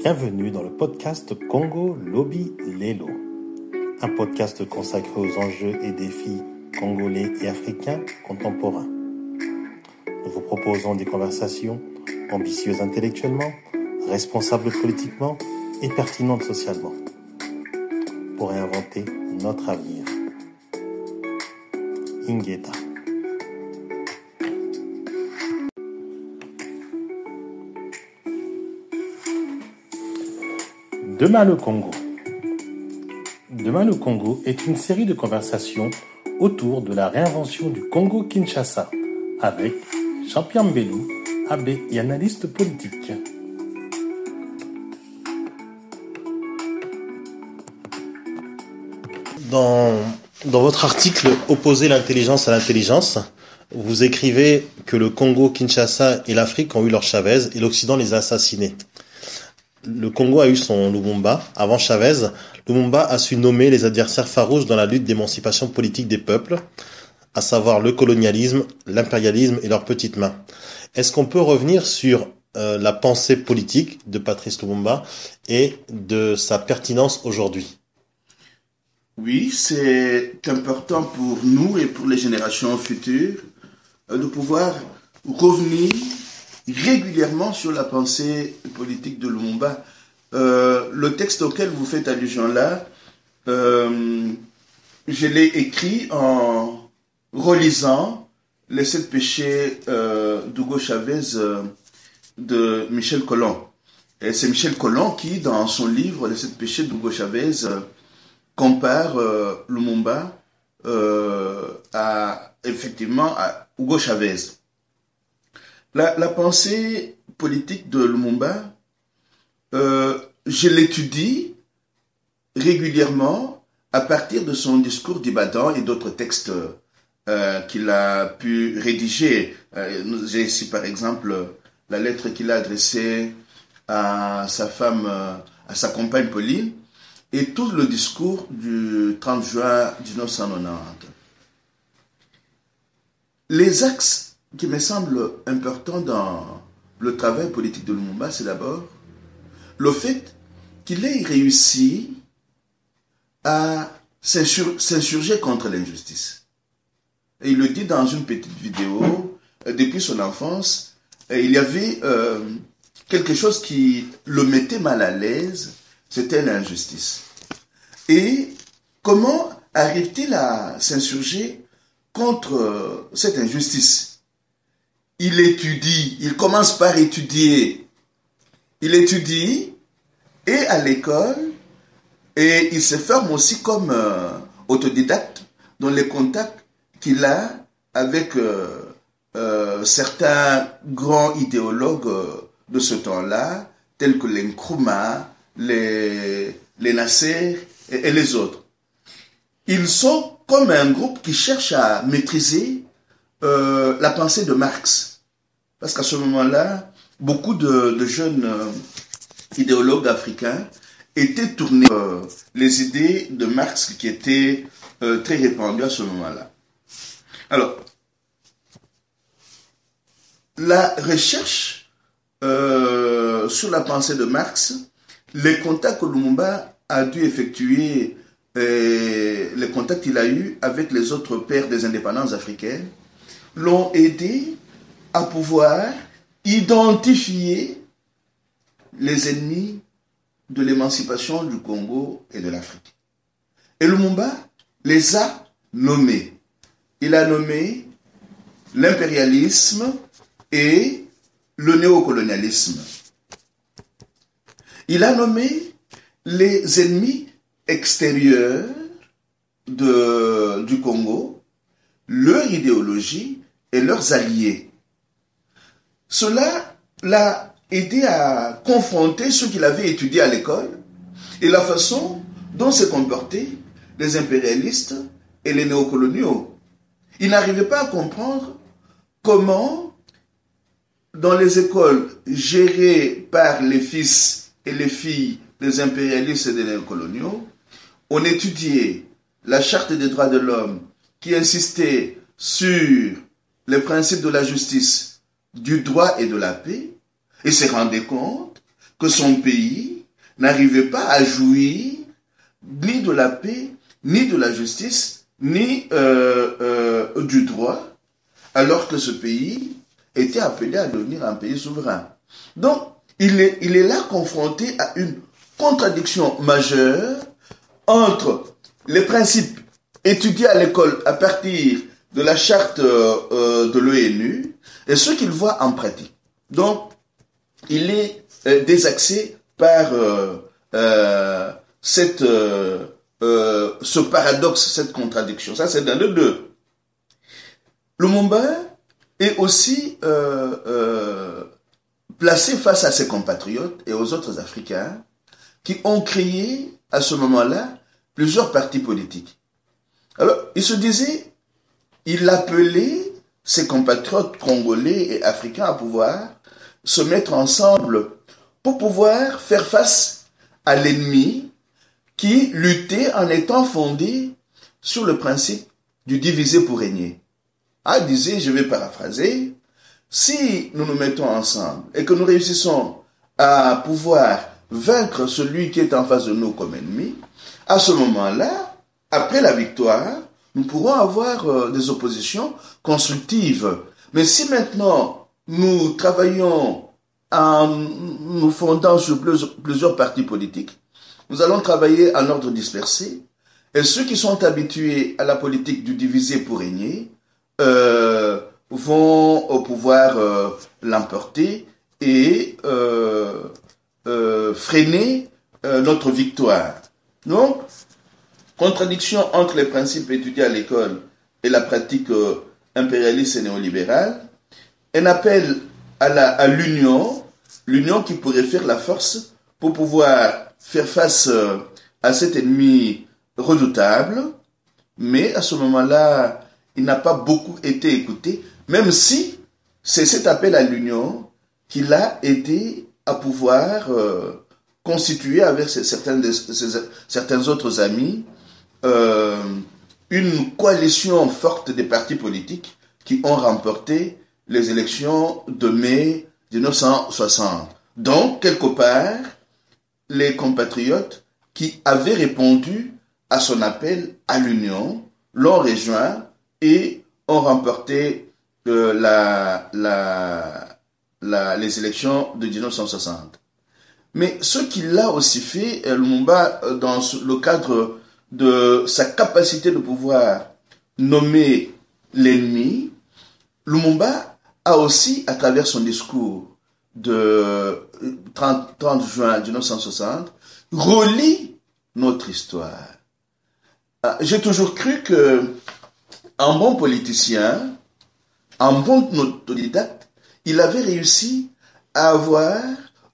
Bienvenue dans le podcast Congo Lobby Lelo, un podcast consacré aux enjeux et défis congolais et africains contemporains. Nous vous proposons des conversations ambitieuses intellectuellement, responsables politiquement et pertinentes socialement, pour réinventer notre avenir. Ingeta. Demain le Congo. Demain le Congo est une série de conversations autour de la réinvention du Congo-Kinshasa avec Jean-Pierre Mbelou, abbé et analyste politique. Dans votre article « Opposer l'intelligence à l'intelligence », vous écrivez que le Congo-Kinshasa et l'Afrique ont eu leur Chavez et l'Occident les a assassinés. Le Congo a eu son Lumumba. Avant Chavez, Lumumba a su nommer les adversaires farouches dans la lutte d'émancipation politique des peuples, à savoir le colonialisme, l'impérialisme et leurs petites mains. Est-ce qu'on peut revenir sur la pensée politique de Patrice Lumumba et de sa pertinence aujourd'hui ? Oui, c'est important pour nous et pour les générations futures de pouvoir revenir régulièrement sur la pensée politique de Lumumba. Le texte auquel vous faites allusion là, je l'ai écrit en relisant les 7 péchés d'Hugo Chavez de Michel Collomb. Et c'est Michel Collomb qui, dans son livre Les 7 péchés d'Hugo Chavez, compare Lumumba effectivement à Hugo Chavez. La pensée politique de Lumumba, je l'étudie régulièrement à partir de son discours d'Ibadan et d'autres textes qu'il a pu rédiger. J'ai ici par exemple la lettre qu'il a adressée à sa femme, à sa compagne Pauline, et tout le discours du 30 juin 1990. Les axes qui me semble important dans le travail politique de Lumumba, c'est d'abord le fait qu'il ait réussi à s'insurger contre l'injustice. Et il le dit dans une petite vidéo, depuis son enfance, il y avait quelque chose qui le mettait mal à l'aise, c'était l'injustice. Et comment arrive-t-il à s'insurger contre cette injustice ? Il étudie, il commence par étudier. Il étudie et à l'école, et il se forme aussi comme autodidacte dans les contacts qu'il a avec certains grands idéologues de ce temps-là, tels que les Nkrumah, les Nasser et les autres. Ils sont comme un groupe qui cherche à maîtriser la pensée de Marx. Parce qu'à ce moment-là, beaucoup de jeunes idéologues africains étaient tournés les idées de Marx qui étaient très répandues à ce moment-là. Alors, la recherche sur la pensée de Marx, les contacts que Lumumba a dû effectuer, les contacts qu'il a eus avec les autres pères des indépendances africaines, l'ont aidé à pouvoir identifier les ennemis de l'émancipation du Congo et de l'Afrique. Et Lumumba les a nommés. Il a nommé l'impérialisme et le néocolonialisme. Il a nommé les ennemis extérieurs du Congo, leur idéologie et leurs alliés. Cela l'a aidé à confronter ce qu'il avait étudié à l'école et la façon dont se comportaient les impérialistes et les néocoloniaux. Il n'arrivait pas à comprendre comment, dans les écoles gérées par les fils et les filles des impérialistes et des néocoloniaux, on étudiait la Charte des droits de l'homme qui insistait sur les principes de la justice, du droit et de la paix, et se rendait compte que son pays n'arrivait pas à jouir ni de la paix, ni de la justice, ni du droit, alors que ce pays était appelé à devenir un pays souverain. Donc, il est là confronté à une contradiction majeure entre les principes étudiés à l'école à partir de la charte de l'ONU et ce qu'il voit en pratique. Donc, il est désaxé par ce paradoxe, cette contradiction. Ça, c'est dans le deux. Lumumba est aussi placé face à ses compatriotes et aux autres Africains qui ont créé à ce moment-là plusieurs partis politiques. Alors, il se disait, il appelait ses compatriotes congolais et africains à pouvoir se mettre ensemble pour pouvoir faire face à l'ennemi qui luttait en étant fondé sur le principe du diviser pour régner. Ah, disait, je vais paraphraser, si nous nous mettons ensemble et que nous réussissons à pouvoir vaincre celui qui est en face de nous comme ennemi, à ce moment-là, après la victoire, nous pourrons avoir des oppositions constructives. Mais si maintenant nous travaillons en nous fondant sur plusieurs partis politiques, nous allons travailler en ordre dispersé, et ceux qui sont habitués à la politique du diviser pour régner vont pouvoir l'emporter et freiner notre victoire. Donc, contradiction entre les principes étudiés à l'école et la pratique impérialiste et néolibérale, un appel à l'union qui pourrait faire la force pour pouvoir faire face à cet ennemi redoutable, mais à ce moment-là, il n'a pas beaucoup été écouté, même si c'est cet appel à l'union qu'il a aidé à pouvoir constituer avec certains autres amis une coalition forte des partis politiques qui ont remporté les élections de mai 1960. Donc, quelque part, les compatriotes qui avaient répondu à son appel à l'union l'ont rejoint et ont remporté les élections de 1960. Mais ce qu'il a aussi fait, Lumumba, dans le cadre de sa capacité de pouvoir nommer l'ennemi, Lumumba a aussi, à travers son discours de 30 juin 1960, relie notre histoire. J'ai toujours cru que un bon politicien, un bon autodidacte, il avait réussi à avoir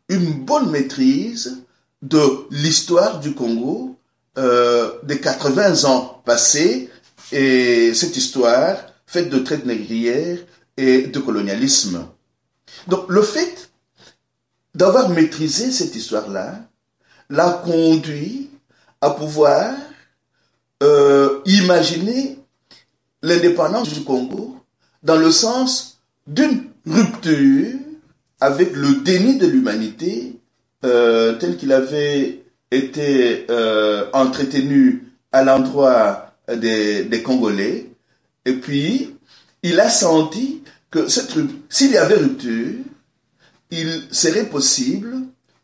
une bonne maîtrise de l'histoire du Congo des 80 ans passés, et cette histoire faite de traite négrière et de colonialisme. Donc le fait d'avoir maîtrisé cette histoire-là l'a conduit à pouvoir imaginer l'indépendance du Congo dans le sens d'une rupture avec le déni de l'humanité tel qu'il avait été entretenu à l'endroit des Congolais. Et puis, il a senti que s'il y avait rupture, il serait possible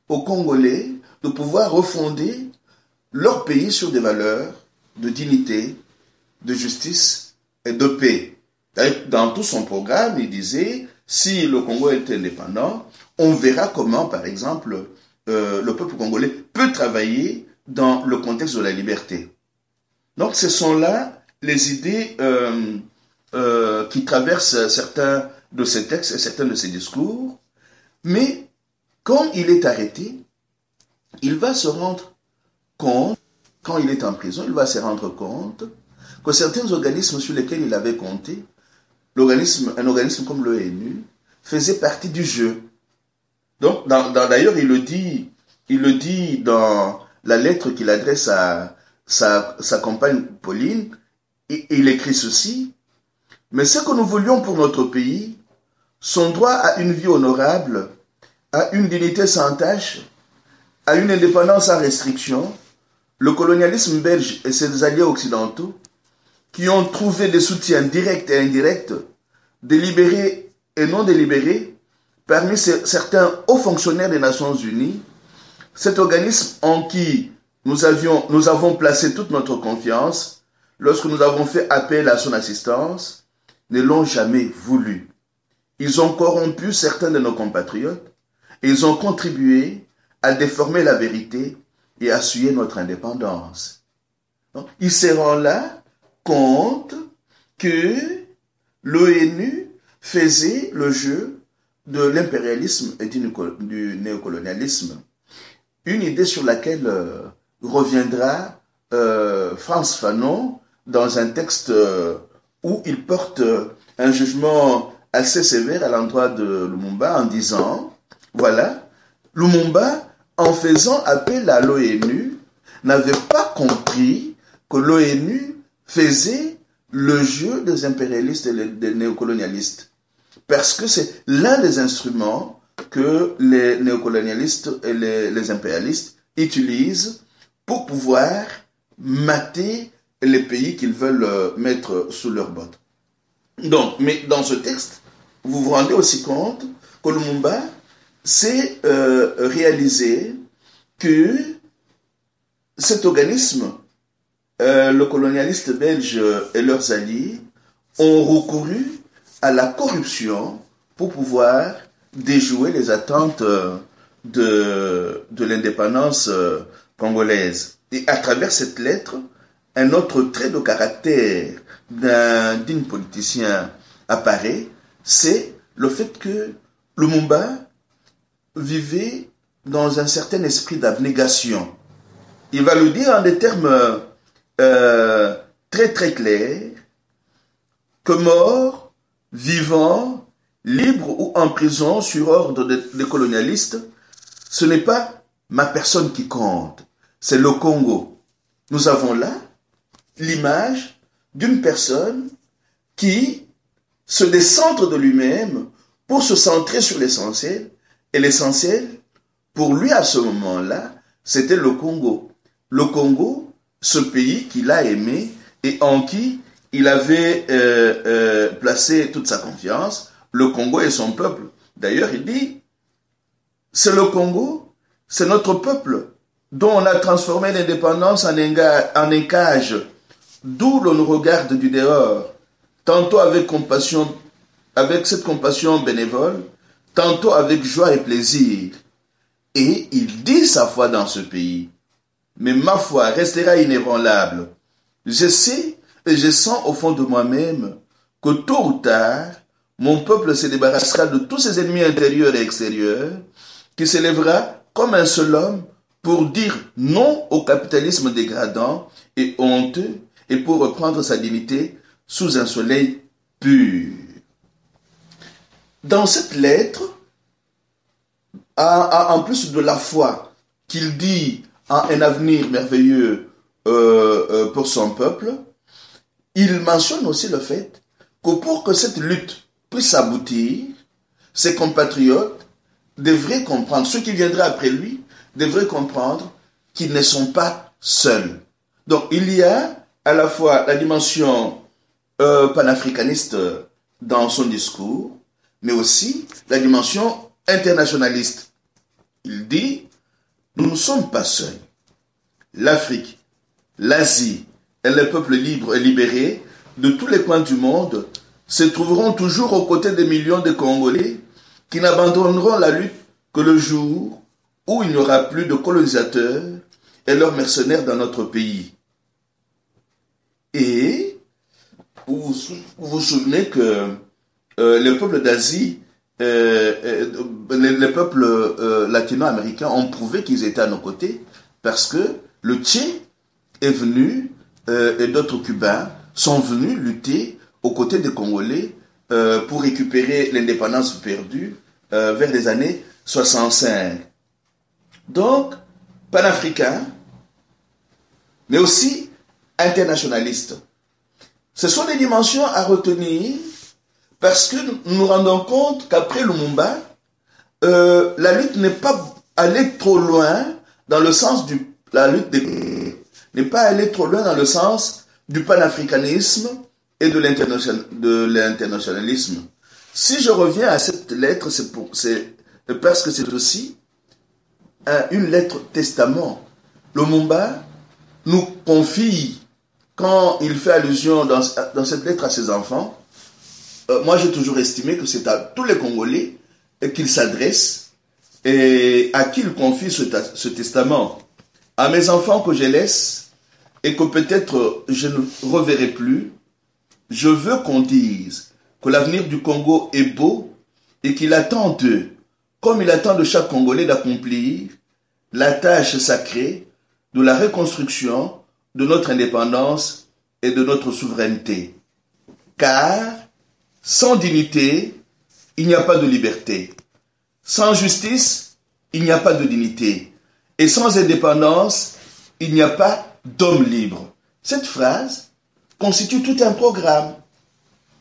aux Congolais de pouvoir refonder leur pays sur des valeurs de dignité, de justice et de paix. Dans tout son programme, il disait, si le Congo est indépendant, on verra comment, par exemple, le peuple congolais peut travailler dans le contexte de la liberté. Donc, ce sont là les idées qui traversent certains de ces textes et certains de ces discours. Mais quand il est arrêté, il va se rendre compte, quand il est en prison, il va se rendre compte que certains organismes sur lesquels il avait compté, un organisme comme l'ONU, faisait partie du jeu. Donc, d'ailleurs, il le dit dans la lettre qu'il adresse à sa compagne Pauline, et il écrit ceci: mais ce que nous voulions pour notre pays, son droit à une vie honorable, à une dignité sans tache à une indépendance sans restriction, le colonialisme belge et ses alliés occidentaux, qui ont trouvé des soutiens directs et indirects, délibérés et non délibérés, parmi certains hauts fonctionnaires des Nations Unies, cet organisme en qui nous avons placé toute notre confiance, lorsque nous avons fait appel à son assistance, ne l'ont jamais voulu. Ils ont corrompu certains de nos compatriotes et ils ont contribué à déformer la vérité et à souiller notre indépendance. Donc, ils se rendent là compte que l'ONU faisait le jeu de l'impérialisme et du néocolonialisme. Une idée sur laquelle reviendra Frantz Fanon dans un texte où il porte un jugement assez sévère à l'endroit de Lumumba en disant, voilà, Lumumba, en faisant appel à l'ONU, n'avait pas compris que l'ONU faisait le jeu des impérialistes et des néocolonialistes. Parce que c'est l'un des instruments que les néocolonialistes et les impérialistes utilisent pour pouvoir mater les pays qu'ils veulent mettre sous leur botte. Donc, mais dans ce texte, vous vous rendez aussi compte que Lumumba s'est réalisé que cet organisme, le colonialiste belge et leurs alliés, ont recouru à la corruption pour pouvoir déjouer les attentes de l'indépendance congolaise. Et à travers cette lettre, un autre trait de caractère d'un digne politicien apparaît, c'est le fait que Lumumba vivait dans un certain esprit d'abnégation. Il va le dire en des termes très très clairs, que mort, vivant, libre ou en prison sur ordre des colonialistes, ce n'est pas ma personne qui compte, c'est le Congo. Nous avons là l'image d'une personne qui se décentre de lui-même pour se centrer sur l'essentiel, et l'essentiel, pour lui à ce moment-là, c'était le Congo. Le Congo, ce pays qu'il a aimé et en qui il avait placé toute sa confiance, le Congo et son peuple. D'ailleurs, il dit, c'est le Congo, c'est notre peuple, dont on a transformé l'indépendance en écage, d'où l'on nous regarde du dehors, tantôt avec compassion, avec cette compassion bénévole, tantôt avec joie et plaisir. Et il dit sa foi dans ce pays. Mais ma foi restera inébranlable. Je sais et je sens au fond de moi-même que tôt ou tard, mon peuple se débarrassera de tous ses ennemis intérieurs et extérieurs, qui s'élèvera comme un seul homme pour dire non au capitalisme dégradant et honteux et pour reprendre sa dignité sous un soleil pur. Dans cette lettre, en plus de la foi qu'il dit en un avenir merveilleux pour son peuple, il mentionne aussi le fait que pour que cette lutte puisse aboutir, ses compatriotes devraient comprendre, ceux qui viendraient après lui, devraient comprendre qu'ils ne sont pas seuls. Donc il y a à la fois la dimension panafricaniste dans son discours, mais aussi la dimension internationaliste. Il dit, nous ne sommes pas seuls. L'Afrique, l'Asie et les peuples libres et libérés de tous les coins du monde se trouveront toujours aux côtés des millions de Congolais qui n'abandonneront la lutte que le jour où il n'y aura plus de colonisateurs et leurs mercenaires dans notre pays. Et vous vous souvenez que les peuples d'Asie, les peuples latino-américains ont prouvé qu'ils étaient à nos côtés parce que le Tché est venu et d'autres Cubains sont venus lutter aux côtés des Congolais pour récupérer l'indépendance perdue vers les années 65. Donc, panafricain, mais aussi internationaliste. Ce sont des dimensions à retenir parce que nous nous rendons compte qu'après Lumumba, la lutte n'est pas allée trop loin dans le sens de la lutte n'est pas aller trop loin dans le sens du panafricanisme et de l'internationalisme. Si je reviens à cette lettre, c'est parce que c'est aussi une lettre testament. Lumumba nous confie, quand il fait allusion dans cette lettre à ses enfants, moi j'ai toujours estimé que c'est à tous les Congolais qu'il s'adresse et à qui il confie ce testament. À mes enfants que je laisse et que peut-être je ne reverrai plus, je veux qu'on dise que l'avenir du Congo est beau et qu'il attend d'eux, comme il attend de chaque Congolais, d'accomplir la tâche sacrée de la reconstruction de notre indépendance et de notre souveraineté. Car sans dignité, il n'y a pas de liberté. Sans justice, il n'y a pas de dignité. Et sans indépendance, il n'y a pas d'homme libre. Cette phrase constitue tout un programme.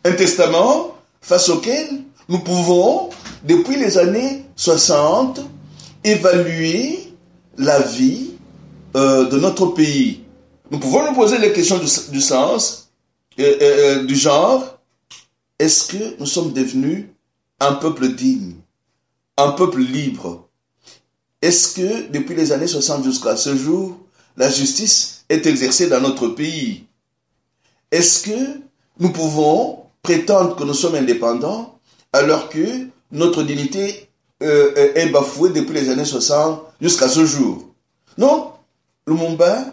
Un testament face auquel nous pouvons, depuis les années 60, évaluer la vie de notre pays. Nous pouvons nous poser les questions du sens, du genre, est-ce que nous sommes devenus un peuple digne, un peuple libre? Est-ce que depuis les années 60 jusqu'à ce jour, la justice est exercée dans notre pays? Est-ce que nous pouvons prétendre que nous sommes indépendants alors que notre dignité est bafouée depuis les années 60 jusqu'à ce jour? Non, Lumumba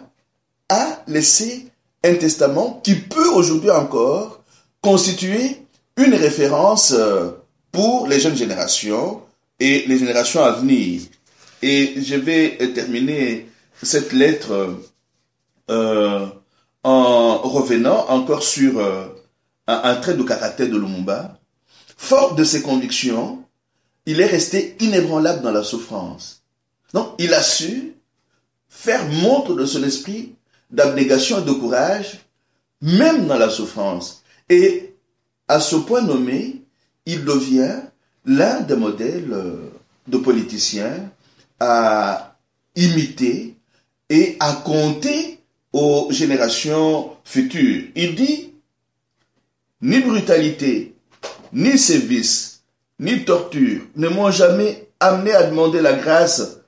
a laissé un testament qui peut aujourd'hui encore constituer une référence pour les jeunes générations et les générations à venir. Et je vais terminer cette lettre en revenant encore sur un trait de caractère de Lumumba. Fort de ses convictions, il est resté inébranlable dans la souffrance. Donc, il a su faire montre de son esprit d'abnégation et de courage, même dans la souffrance. Et à ce point nommé, il devient l'un des modèles de politiciens à imiter et à compter aux générations futures. Il dit, ni brutalité, ni sévice, ni torture ne m'ont jamais amené à demander la grâce,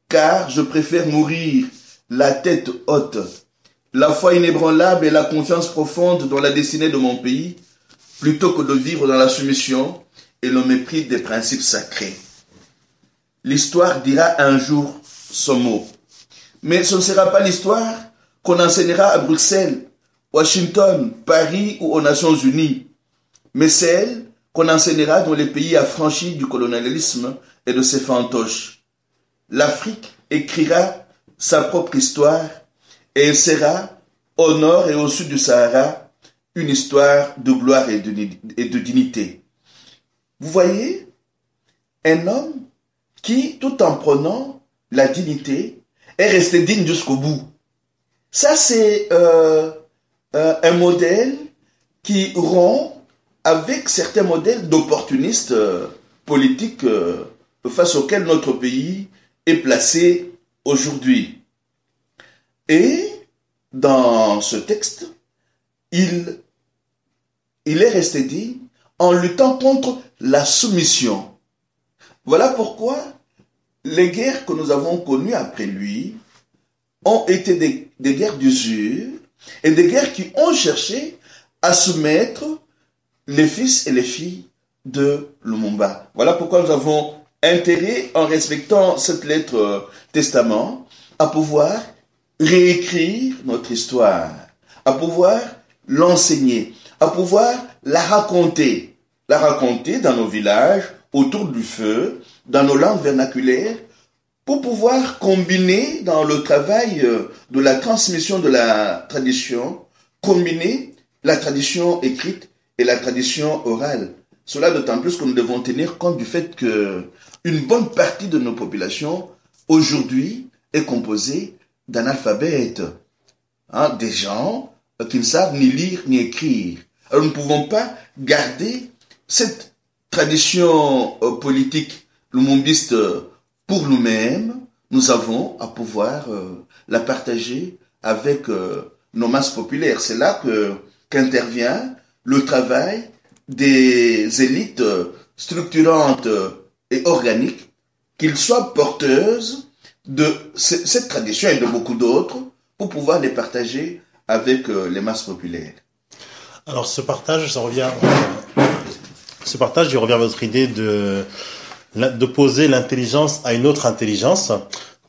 car je préfère mourir la tête haute. La foi inébranlable et la confiance profonde dans la destinée de mon pays, plutôt que de vivre dans la soumission et le mépris des principes sacrés. L'histoire dira un jour son mot. Mais ce ne sera pas l'histoire qu'on enseignera à Bruxelles, Washington, Paris ou aux Nations Unies, mais celle qu'on enseignera dans les pays affranchis du colonialisme et de ses fantoches. L'Afrique écrira sa propre histoire et elle sera, au nord et au sud du Sahara, une histoire de gloire et de dignité. Vous voyez, un homme qui, tout en prenant la dignité, est resté digne jusqu'au bout. Ça, c'est un modèle qui rompt avec certains modèles d'opportunistes politiques face auxquels notre pays est placé aujourd'hui. Et dans ce texte, il est resté digne en luttant contre la soumission. Voilà pourquoi les guerres que nous avons connues après lui ont été des guerres d'usure et des guerres qui ont cherché à soumettre les fils et les filles de Lumumba. Voilà pourquoi nous avons intérêt, en respectant cette lettre testament, à pouvoir réécrire notre histoire, à pouvoir l'enseigner, à pouvoir la raconter dans nos villages, autour du feu, dans nos langues vernaculaires, pour pouvoir combiner dans le travail de la transmission de la tradition, combiner la tradition écrite et la tradition orale. Cela d'autant plus que nous devons tenir compte du fait que une bonne partie de nos populations aujourd'hui est composée d'analphabètes, des gens qui ne savent ni lire ni écrire. Alors nous ne pouvons pas garder cette tradition politique lumumbiste pour nous-mêmes. nous avons à pouvoir la partager avec nos masses populaires. C'est là qu'intervient le travail des élites structurantes et organiques, qu'ils soient porteuses de cette tradition et de beaucoup d'autres, pour pouvoir les partager avec les masses populaires. Alors ce partage, il revient à votre idée de poser l'intelligence à une autre intelligence.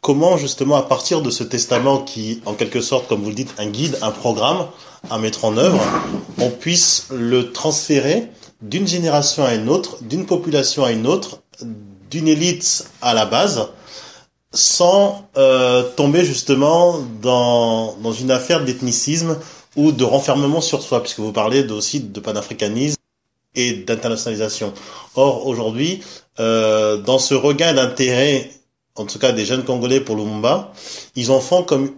Comment justement, à partir de ce testament qui, en quelque sorte, comme vous le dites, un guide, un programme à mettre en œuvre, on puisse le transférer d'une génération à une autre, d'une population à une autre, d'une élite à la base, sans tomber justement dans une affaire d'ethnicisme ou de renfermement sur soi, puisque vous parlez aussi de panafricanisme et d'internationalisation. Or, aujourd'hui, dans ce regain d'intérêt, en tout cas des jeunes Congolais pour Lumumba, ils en font comme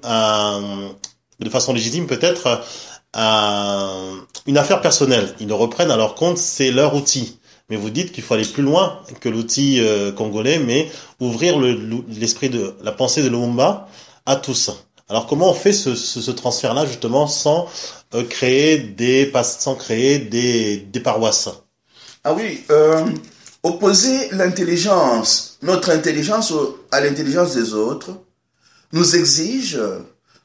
de façon légitime peut-être, une affaire personnelle. Ils le reprennent à leur compte, c'est leur outil. Mais vous dites qu'il faut aller plus loin que l'outil congolais, mais ouvrir l'esprit de la pensée de Lumumba à tous. Alors comment on fait ce transfert-là justement sans créer des paroisses? Ah oui, opposer l'intelligence, notre intelligence à l'intelligence des autres, nous exige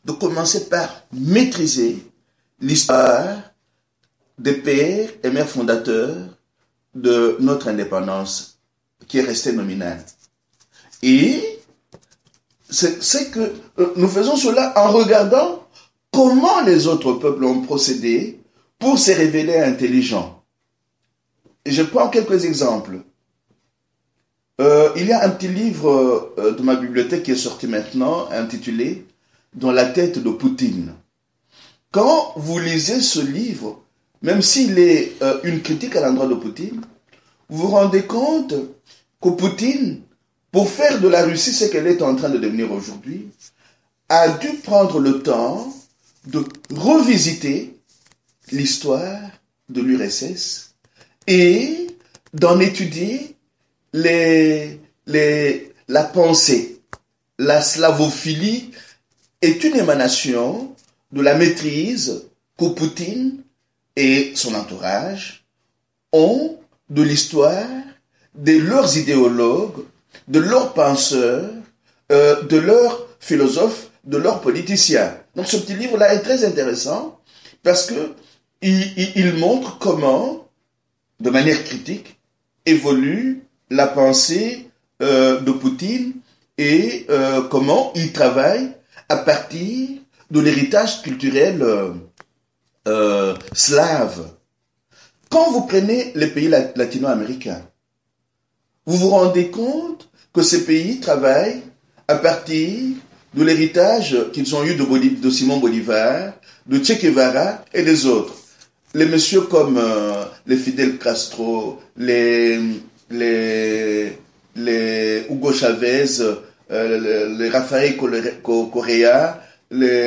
de commencer par maîtriser l'histoire des pères et mères fondateurs de notre indépendance, qui est restée nominale. Et c'est que nous faisons cela en regardant comment les autres peuples ont procédé pour se révéler intelligents. Et je prends quelques exemples. Il y a un petit livre de ma bibliothèque qui est sorti maintenant, intitulé « Dans la tête de Poutine ». Quand vous lisez ce livre, même s'il est une critique à l'endroit de Poutine, vous vous rendez compte que Poutine, pour faire de la Russie ce qu'elle est en train de devenir aujourd'hui, a dû prendre le temps de revisiter l'histoire de l'URSS et d'en étudier la pensée. La slavophilie est une émanation de la maîtrise que Poutine et son entourage ont de l'histoire, de leurs idéologues, de leurs penseurs, de leurs philosophes, de leurs politiciens. Donc ce petit livre-là est très intéressant parce que il montre comment, de manière critique, évolue la pensée de Poutine et comment il travaille à partir de l'héritage culturel slave. Quand vous prenez les pays latino-américains, vous vous rendez compte que ces pays travaillent à partir de l'héritage qu'ils ont eu de Simon Bolivar, de Che Guevara et des autres. Les messieurs comme les Fidel Castro, les Hugo Chavez, les Rafael Correa, le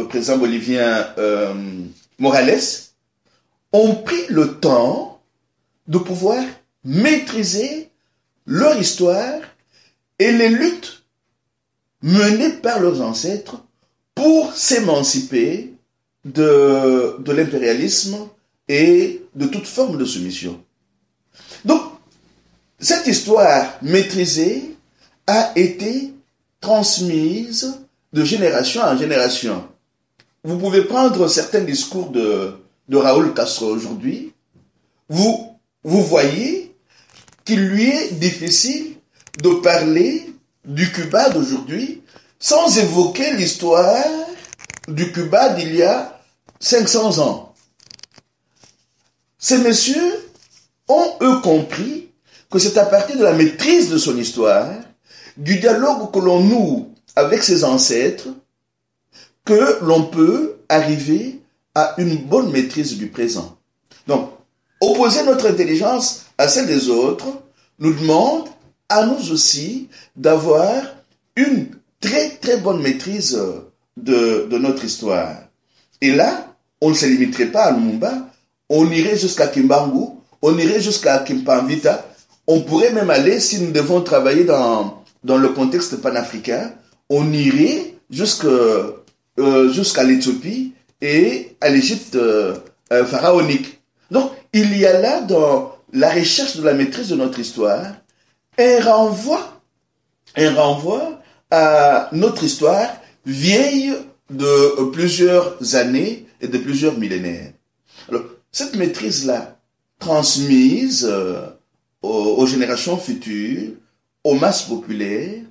président bolivien Morales, ont pris le temps de pouvoir maîtriser leur histoire et les luttes menées par leurs ancêtres pour s'émanciper de l'impérialisme et de toute forme de soumission. Donc, cette histoire maîtrisée a été transmise de génération en génération. Vous pouvez prendre certains discours de Raúl Castro aujourd'hui, vous voyez qu'il lui est difficile de parler du Cuba d'aujourd'hui sans évoquer l'histoire du Cuba d'il y a 500 ans. Ces messieurs ont, eux, compris que c'est à partir de la maîtrise de son histoire, du dialogue que l'on noue avec ses ancêtres, que l'on peut arriver à une bonne maîtrise du présent. Donc, opposer notre intelligence à celle des autres nous demande à nous aussi d'avoir une très très bonne maîtrise de notre histoire. Et là, on ne se limiterait pas à Lumumba, on irait jusqu'à Kimbangu, on irait jusqu'à Kimpamvita. On pourrait même aller, si nous devons travailler dans le contexte panafricain, on irait jusqu'à l'Éthiopie et à l'Égypte pharaonique. Donc, il y a là, dans la recherche de la maîtrise de notre histoire, un renvoi à notre histoire vieille de plusieurs années et de plusieurs millénaires. Alors, cette maîtrise-là, transmise aux générations futures, aux masses populaires,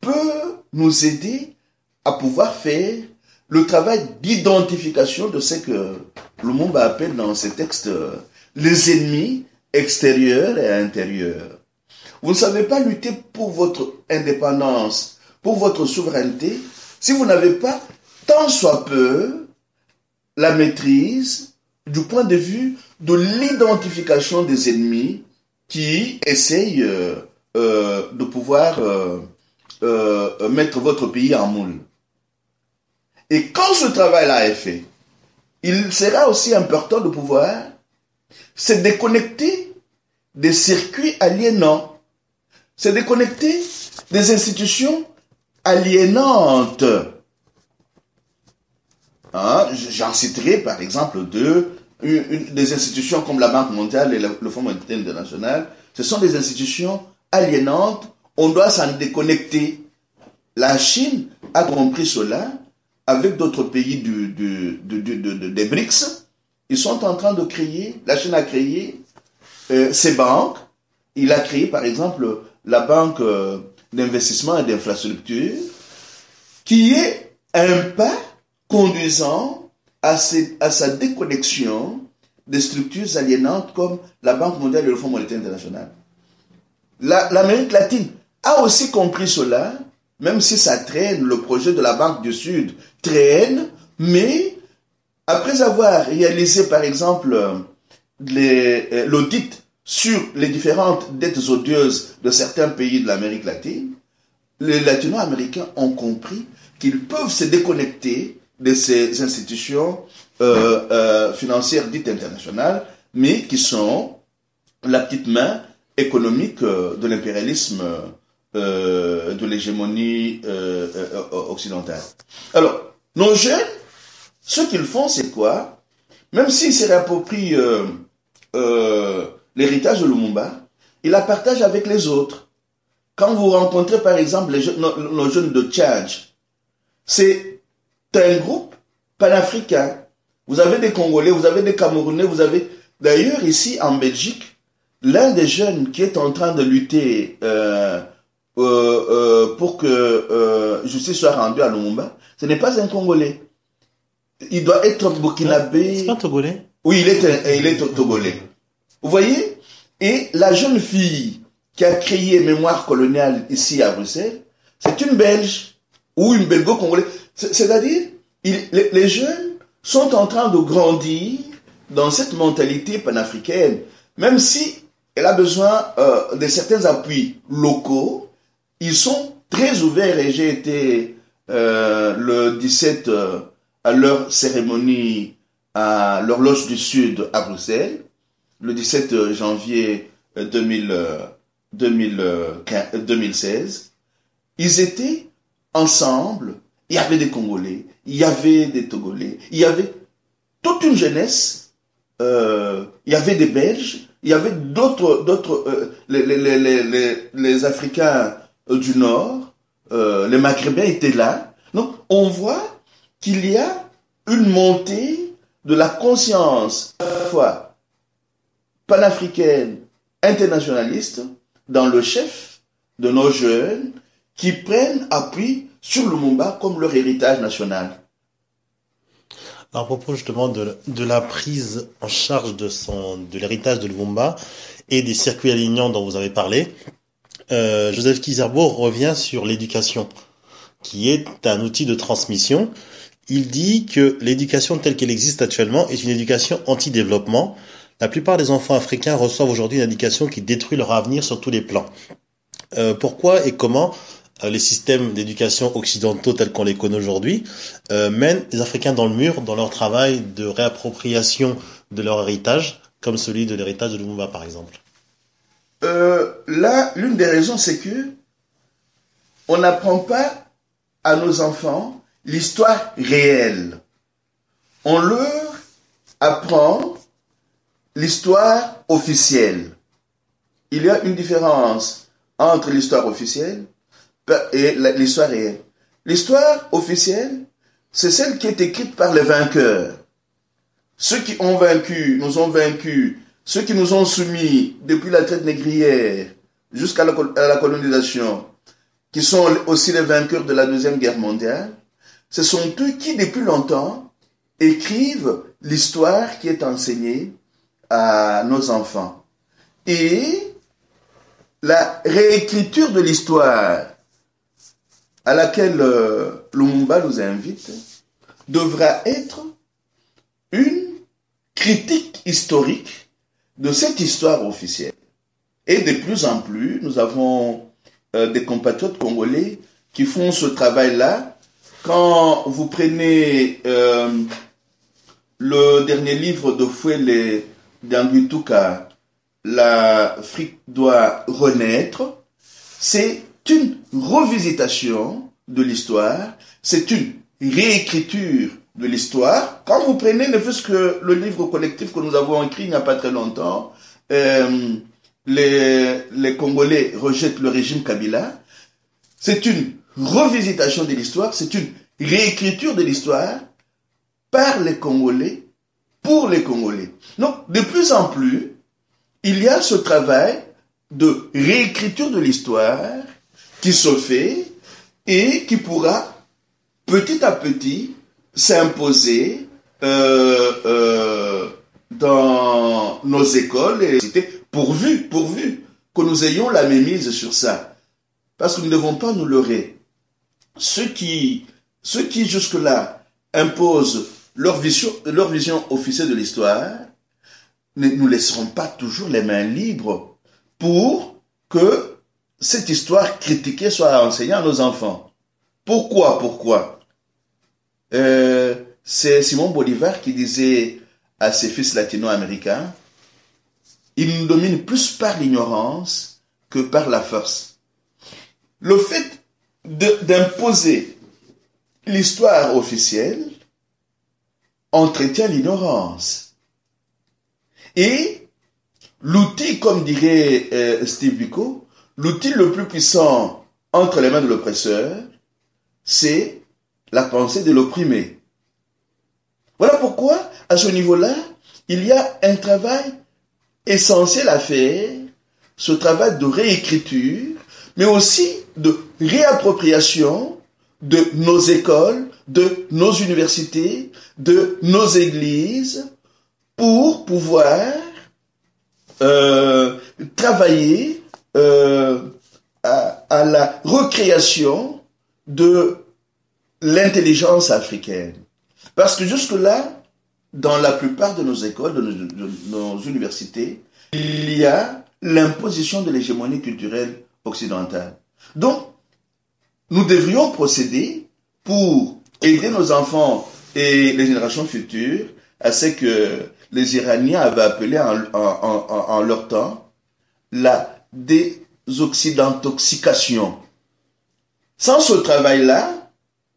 peut nous aider à pouvoir faire le travail d'identification de ce que Lumumba appelle dans ses textes les ennemis extérieurs et intérieurs. Vous ne savez pas lutter pour votre indépendance, pour votre souveraineté, si vous n'avez pas, tant soit peu, la maîtrise du point de vue de l'identification des ennemis qui essayent de pouvoir mettre votre pays en moule. Et quand ce travail-là est fait, il sera aussi important de pouvoir se déconnecter des circuits aliénants, se déconnecter des institutions aliénantes. Hein, j'en citerai par exemple des institutions comme la Banque mondiale et le Fonds monétaire international. Ce sont des institutions aliénantes. On doit s'en déconnecter. La Chine a compris cela avec d'autres pays des BRICS. Ils sont en train de créer, la Chine a créé ses banques. Il a créé par exemple la Banque d'investissement et d'infrastructure, qui est un pas conduisant à sa déconnexion des structures aliénantes comme la Banque mondiale et le Fonds monétaire international. L'Amérique latine a aussi compris cela, même si ça traîne, le projet de la Banque du Sud traîne, mais après avoir réalisé par exemple l'audit sur les différentes dettes odieuses de certains pays de l'Amérique latine, les latino-américains ont compris qu'ils peuvent se déconnecter de ces institutions financières dites internationales, mais qui sont la petite main économique de l'impérialisme, de l'hégémonie occidentale. Alors, nos jeunes, ce qu'ils font, c'est quoi? Même s'ils se réapproprient l'héritage de Lumumba, ils la partagent avec les autres. Quand vous rencontrez par exemple nos jeunes de Tchadj, c'est un groupe panafricain. Vous avez des Congolais, vous avez des Camerounais, vous avez... D'ailleurs, ici en Belgique, l'un des jeunes qui est en train de lutter pour que justice soit rendue à Lumumba, ce n'est pas un Congolais. Il doit être burkinabé. C'est pas Togolais? Oui, il est Togolais. Vous voyez? Et la jeune fille qui a créé Mémoire coloniale ici à Bruxelles, c'est une Belge ou une Belgo-Congolaise. C'est-à-dire, les jeunes sont en train de grandir dans cette mentalité panafricaine, même si elle a besoin de certains appuis locaux, ils sont très ouverts et j'ai été le 17 à leur cérémonie à l'Horloge du Sud à Bruxelles, le 17 janvier 2016, ils étaient ensemble, il y avait des Congolais, il y avait des Togolais, il y avait toute une jeunesse, il y avait des Belges, il y avait les Africains du Nord, les Maghrébins étaient là. Donc, on voit qu'il y a une montée de la conscience, à la fois panafricaine, internationaliste, dans le chef de nos jeunes qui prennent appui sur Lumumba comme leur héritage national. Alors, à propos justement de la prise en charge de l'héritage de Lumumba et des circuits alignants dont vous avez parlé, Joseph Kizerbo revient sur l'éducation, qui est un outil de transmission. Il dit que l'éducation telle qu'elle existe actuellement est une éducation anti-développement. La plupart des enfants africains reçoivent aujourd'hui une éducation qui détruit leur avenir sur tous les plans. Pourquoi et comment les systèmes d'éducation occidentaux tels qu'on les connaît aujourd'hui mènent les Africains dans le mur dans leur travail de réappropriation de leur héritage comme celui de l'héritage de Lumumba, par exemple? Là, l'une des raisons, c'est que on n'apprend pas à nos enfants l'histoire réelle. On leur apprend l'histoire officielle. Il y a une différence entre l'histoire officielle et l'histoire réelle. L'histoire officielle, c'est celle qui est écrite par les vainqueurs. Ceux qui ont vaincu, nous ont vaincus, ceux qui nous ont soumis depuis la traite négrière jusqu'à la colonisation, qui sont aussi les vainqueurs de la Deuxième Guerre mondiale, ce sont eux qui, depuis longtemps, écrivent l'histoire qui est enseignée à nos enfants. Et la réécriture de l'histoire à laquelle Lumumba nous invite devra être une critique historique de cette histoire officielle. Et de plus en plus, nous avons des compatriotes congolais qui font ce travail-là. Quand vous prenez le dernier livre de Fouele d'Anguituka, L'Afrique doit renaître, c'est une revisitation de l'histoire, c'est une réécriture de l'histoire. Quand vous prenez ne fût-ce que le livre collectif que nous avons écrit il n'y a pas très longtemps, les Congolais rejettent le régime Kabila, c'est une revisitation de l'histoire, c'est une réécriture de l'histoire par les Congolais, pour les Congolais. Donc, de plus en plus, il y a ce travail de réécriture de l'histoire qui se fait et qui pourra petit à petit s'imposer dans nos écoles et pourvu que nous ayons la mainmise sur ça. Parce que nous ne devons pas nous leurrer. Ceux qui jusque-là imposent leur vision officielle de l'histoire ne nous laisseront pas toujours les mains libres pour que cette histoire critiquée soit enseignée à nos enfants. Pourquoi c'est Simon Bolivar qui disait à ses fils latino-américains, ils nous dominent plus par l'ignorance que par la force. Le fait d'imposer l'histoire officielle entretient l'ignorance. Et l'outil, comme dirait Steve Biko, l'outil le plus puissant entre les mains de l'oppresseur, c'est la pensée de l'opprimé. Voilà pourquoi, à ce niveau-là, il y a un travail essentiel à faire, ce travail de réécriture, mais aussi de réappropriation de nos écoles, de nos universités, de nos églises, pour pouvoir travailler à la recréation de l'intelligence africaine. Parce que jusque-là, dans la plupart de nos écoles, de nos universités, il y a l'imposition de l'hégémonie culturelle occidentale. Donc, nous devrions procéder pour aider nos enfants et les générations futures à ce que les Iraniens avaient appelé en leur temps la désoccidentoxication. Sans ce travail-là,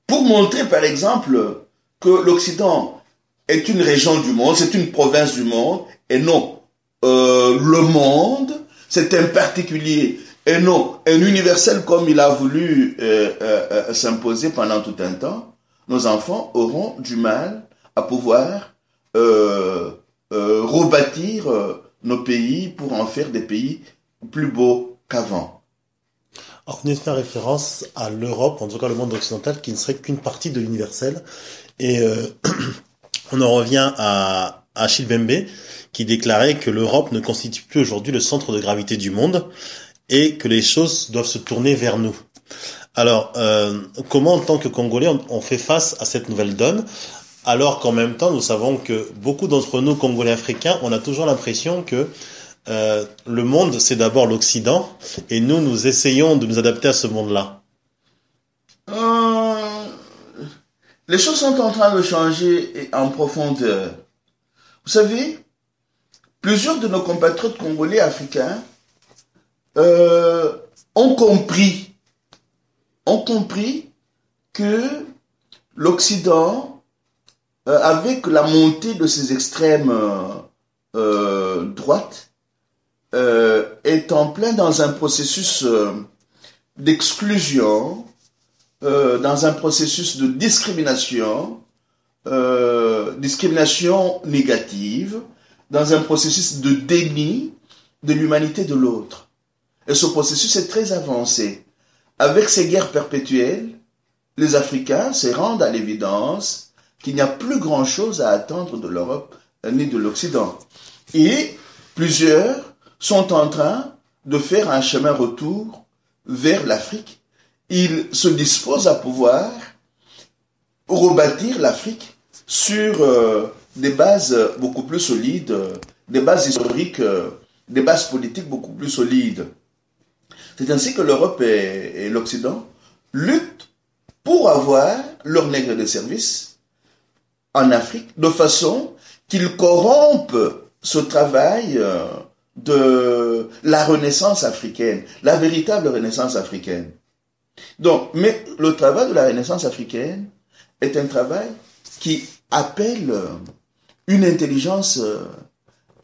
pour montrer par exemple que l'Occident est une région du monde, c'est une province du monde, et non le monde, c'est un particulier, et non un universel comme il a voulu s'imposer pendant tout un temps, nos enfants auront du mal à pouvoir rebâtir nos pays pour en faire des pays plus beaux qu'avant. Alors, vous venez de faire référence à l'Europe, en tout cas le monde occidental, qui ne serait qu'une partie de l'universel. Et on en revient à Achille Mbembe, qui déclarait que l'Europe ne constitue plus aujourd'hui le centre de gravité du monde et que les choses doivent se tourner vers nous. Alors, comment en tant que Congolais on fait face à cette nouvelle donne, alors qu'en même temps nous savons que beaucoup d'entre nous, Congolais africains, on a toujours l'impression que le monde c'est d'abord l'Occident et nous essayons de nous adapter à ce monde-là. Les choses sont en train de changer en profondeur. Vous savez, plusieurs de nos compatriotes congolais africains ont compris que l'Occident, avec la montée de ces extrêmes droites, est en plein dans un processus d'exclusion, dans un processus de discrimination négative, dans un processus de déni de l'humanité de l'autre. Et ce processus est très avancé. Avec ces guerres perpétuelles, les Africains se rendent à l'évidence qu'il n'y a plus grand-chose à attendre de l'Europe ni de l'Occident. Et plusieurs sont en train de faire un chemin retour vers l'Afrique. Ils se disposent à pouvoir rebâtir l'Afrique sur des bases beaucoup plus solides, des bases historiques, des bases politiques beaucoup plus solides. C'est ainsi que l'Europe et l'Occident luttent pour avoir leur nègre de service en Afrique, de façon qu'ils corrompent ce travail de la renaissance africaine, la véritable renaissance africaine. Donc, mais le travail de la renaissance africaine est un travail qui appelle une intelligence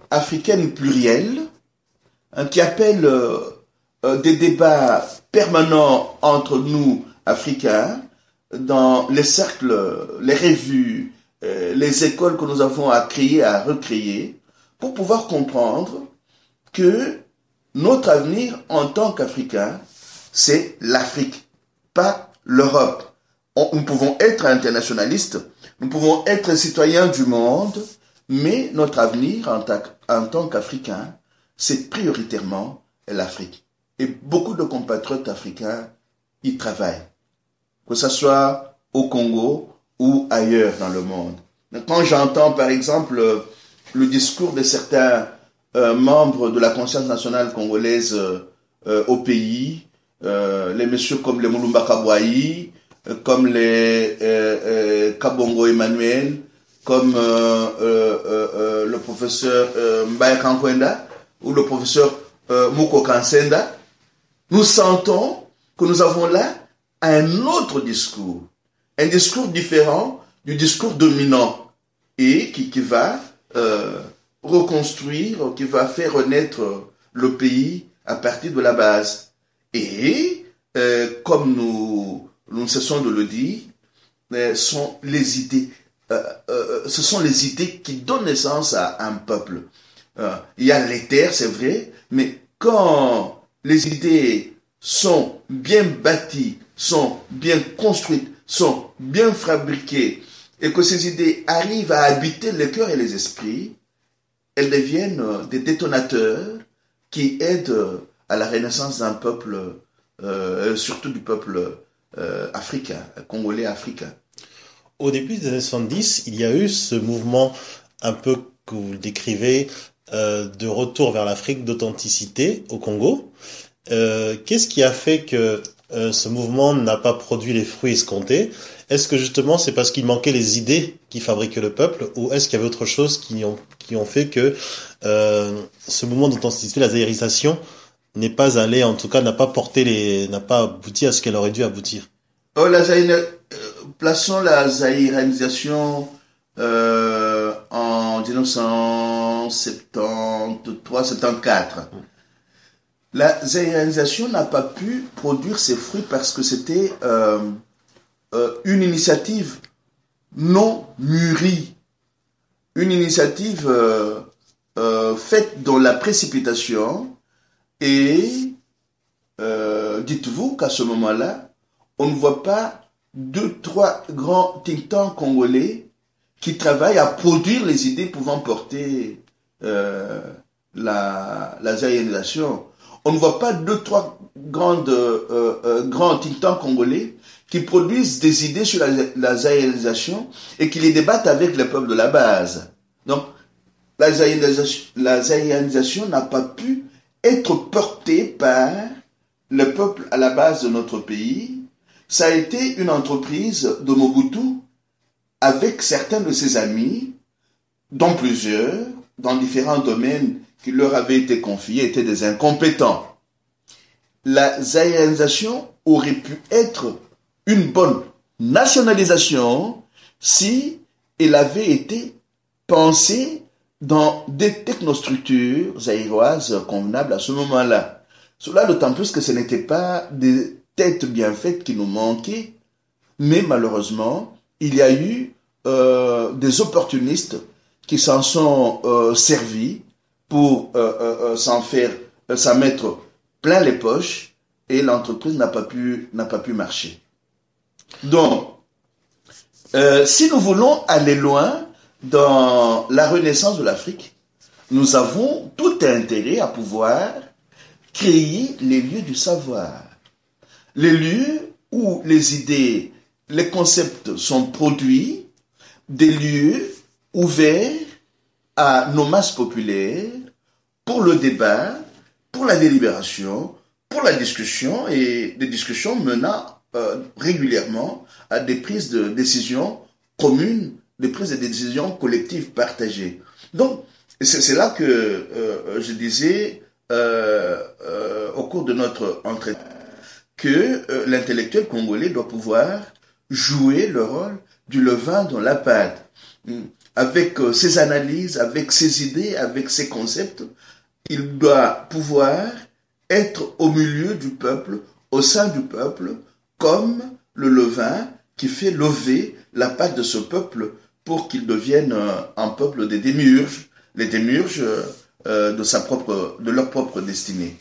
africaine plurielle, qui appelle des débats permanents entre nous, Africains, dans les cercles, les revues, les écoles que nous avons à créer, à recréer, pour pouvoir comprendre que notre avenir en tant qu'Africains, c'est l'Afrique, pas l'Europe. Nous pouvons être internationalistes, nous pouvons être citoyens du monde, mais notre avenir en tant qu'Africains, c'est prioritairement l'Afrique. Et beaucoup de compatriotes africains y travaillent, que ce soit au Congo ou ailleurs dans le monde. Quand j'entends par exemple le discours de certains membres de la conscience nationale congolaise au pays, les messieurs comme les Mulumba Kabwayi, comme les Kabongo Emmanuel, comme le professeur Mbaye Kankwenda ou le professeur Mouko Kansenda, nous sentons que nous avons là un autre discours, un discours différent du discours dominant et qui va reconstruire, qui va faire renaître le pays à partir de la base. Et comme nous ne cessons de le dire, sont les idées, ce sont les idées qui donnent naissance à un peuple. Il y a les terres, c'est vrai, mais quand les idées sont bien bâties, sont bien construites, sont bien fabriquées, et que ces idées arrivent à habiter le cœur et les esprits, elles deviennent des détonateurs qui aident à la renaissance d'un peuple, surtout du peuple africain, congolais africain. Au début des années 70, il y a eu ce mouvement un peu que vous décrivez de retour vers l'Afrique, d'authenticité au Congo. Qu'est-ce qui a fait que ce mouvement n'a pas produit les fruits escomptés? Est-ce que justement c'est parce qu'il manquait les idées qui fabriquaient le peuple, ou est-ce qu'il y avait autre chose qui ont fait que ce mouvement d'authenticité, la zaïrisation, n'est pas allé, en tout cas n'a pas abouti à ce qu'elle aurait dû aboutir? Plaçons la zaïranisation en 1973-74. La zaïranisation n'a pas pu produire ses fruits parce que c'était une initiative non mûrie, une initiative faite dans la précipitation. Et dites-vous qu'à ce moment-là, on ne voit pas 2-3 grands think tanks congolais qui travaillent à produire les idées pouvant porter la zaïrisation. On ne voit pas 2-3 grands think tanks congolais qui produisent des idées sur la zaïrisation et qui les débattent avec le peuple de la base. Donc, la zaïrisation n'a pas pu être portée par le peuple à la base de notre pays. Ça a été une entreprise de Mobutu avec certains de ses amis, dont plusieurs, dans différents domaines qui leur avaient été confiés étaient des incompétents. La zaïrisation aurait pu être une bonne nationalisation si elle avait été pensée dans des technostructures zaïroises convenables à ce moment-là. Cela d'autant plus que ce n'étaient pas des têtes bien faites qui nous manquaient, mais malheureusement, il y a eu des opportunistes qui s'en sont servis pour s'en mettre plein les poches, et l'entreprise n'a pas pu marcher. Donc, si nous voulons aller loin dans la renaissance de l'Afrique, nous avons tout intérêt à pouvoir créer les lieux du savoir. Les lieux où les idées, les concepts sont produits, des lieux ouverts à nos masses populaires pour le débat, pour la délibération, pour la discussion, et des discussions menant régulièrement à des prises de décisions communes, des prises de décisions collectives partagées. Donc, c'est là que je disais au cours de notre entretien que l'intellectuel congolais doit pouvoir jouer le rôle du levain dans la pâte. Avec ses analyses, avec ses idées, avec ses concepts, il doit pouvoir être au milieu du peuple, au sein du peuple, comme le levain qui fait lever la pâte de ce peuple pour qu'il devienne un peuple des démiurges, les démiurges de leur propre destinée.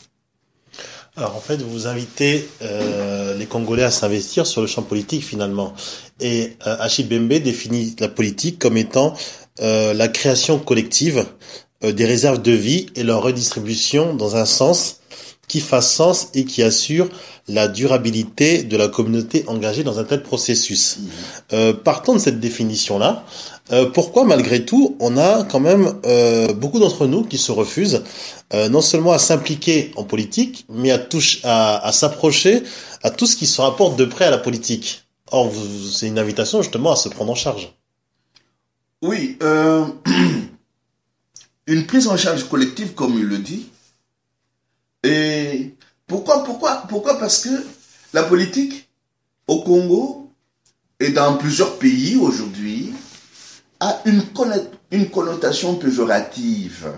Alors en fait, vous invitez les Congolais à s'investir sur le champ politique finalement. Et Achille Mbembe définit la politique comme étant la création collective des réserves de vie et leur redistribution dans un sens qui fasse sens et qui assure la durabilité de la communauté engagée dans un tel processus. Partant de cette définition-là, pourquoi malgré tout, on a quand même beaucoup d'entre nous qui se refusent non seulement à s'impliquer en politique, mais à s'approcher à tout ce qui se rapporte de près à la politique. Or, c'est une invitation justement à se prendre en charge. Oui, une prise en charge collective, comme il le dit. Et pourquoi Parce que la politique au Congo et dans plusieurs pays aujourd'hui a une connotation péjorative.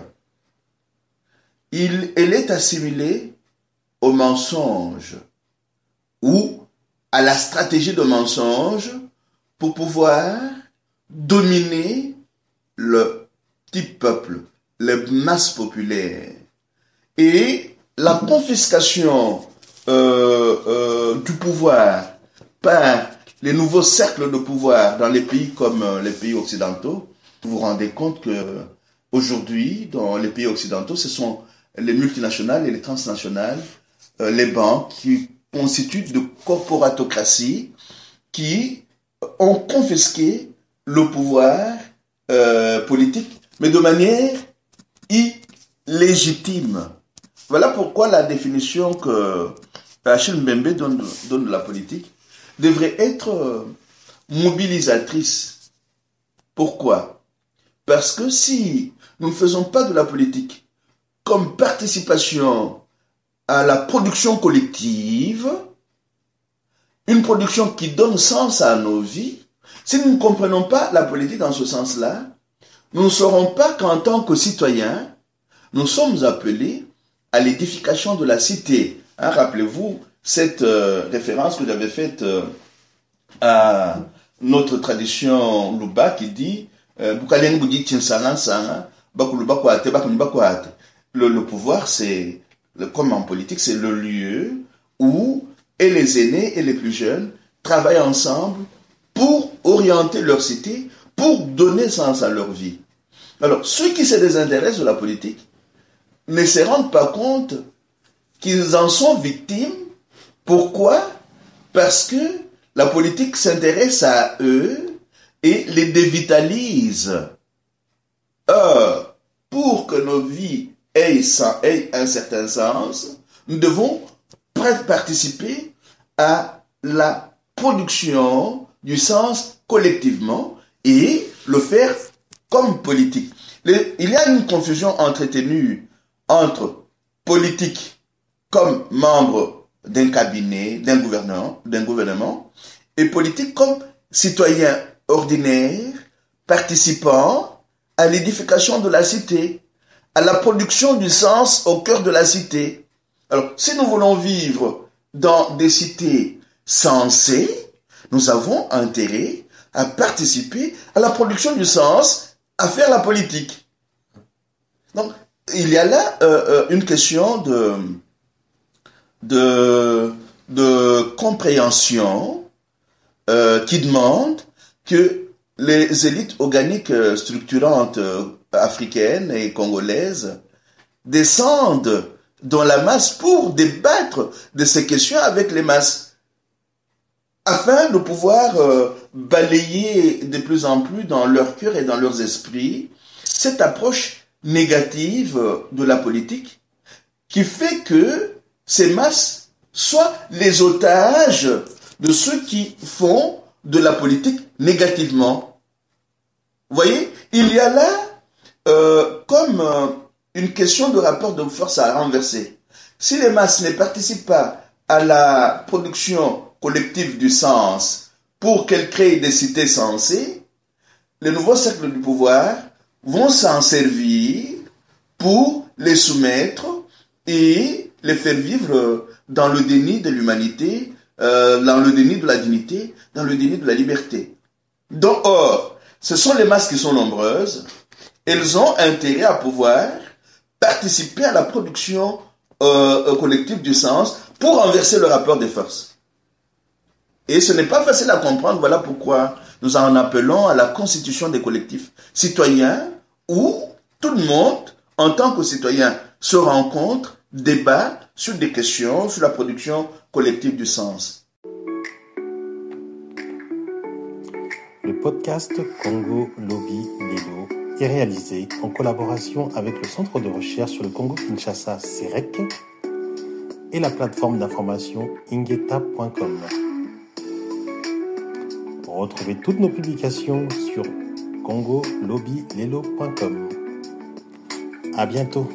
Elle est assimilée au mensonge ou à la stratégie de mensonge pour pouvoir dominer le petit peuple, les masses populaires. Et la confiscation du pouvoir par les nouveaux cercles de pouvoir dans les pays comme les pays occidentaux, vous vous rendez compte que aujourd'hui, dans les pays occidentaux, ce sont les multinationales et les transnationales, les banques qui constituent de corporatocraties qui ont confisqué le pouvoir politique, mais de manière illégitime. Voilà pourquoi la définition que Achille Mbembe donne de la politique devrait être mobilisatrice. Pourquoi? Parce que si nous ne faisons pas de la politique comme participation à la production collective, une production qui donne sens à nos vies, si nous ne comprenons pas la politique dans ce sens-là, nous ne saurons pas qu'en tant que citoyens, nous sommes appelés à l'édification de la cité. Rappelez-vous cette référence que j'avais faite à notre tradition Luba qui dit le pouvoir, c'est, comme en politique, c'est le lieu où et les aînés et les plus jeunes travaillent ensemble pour orienter leur cité, pour donner sens à leur vie. Alors, ceux qui se désintéressent de la politique ne se rendent pas compte qu'ils en sont victimes. Pourquoi? Parce que la politique s'intéresse à eux et les dévitalise. Or, pour que nos vies aient un certain sens, nous devons participer à la production du sens collectivement et le faire comme politique. Il y a une confusion entretenue entre politique comme membre d'un cabinet, d'un gouvernement, et politique comme citoyen ordinaire, participant à l'édification de la cité, à la production du sens au cœur de la cité. Alors, si nous voulons vivre dans des cités sensées, nous avons intérêt à participer à la production du sens, à faire la politique. Donc, il y a là une question de compréhension qui demande que les élites organiques structurantes africaines et congolaises descendent dans la masse pour débattre de ces questions avec les masses, afin de pouvoir balayer de plus en plus dans leur cœur et dans leurs esprits cette approche négative de la politique qui fait que ces masses soient les otages de ceux qui font de la politique négativement. Vous voyez, il y a là comme une question de rapport de force à renverser. Si les masses ne participent pas à la production collective du sens pour qu'elles créent des cités sensées, les nouveaux cercles du pouvoir vont s'en servir pour les soumettre et les faire vivre dans le déni de l'humanité, dans le déni de la dignité, dans le déni de la liberté. Donc, or, ce sont les masses qui sont nombreuses, elles ont intérêt à pouvoir participer à la production collective du sens pour renverser le rapport des forces. Et ce n'est pas facile à comprendre, voilà pourquoi nous en appelons à la constitution des collectifs citoyens où tout le monde, en tant que citoyen, se rencontre, débat sur des questions, sur la production collective du sens. Le podcast Congo Lobby Lelo est réalisé en collaboration avec le Centre de recherche sur le Congo-Kinshasa CEREC et la plateforme d'information ingeta.com. Retrouvez toutes nos publications sur congolobbylelo.com. À bientôt.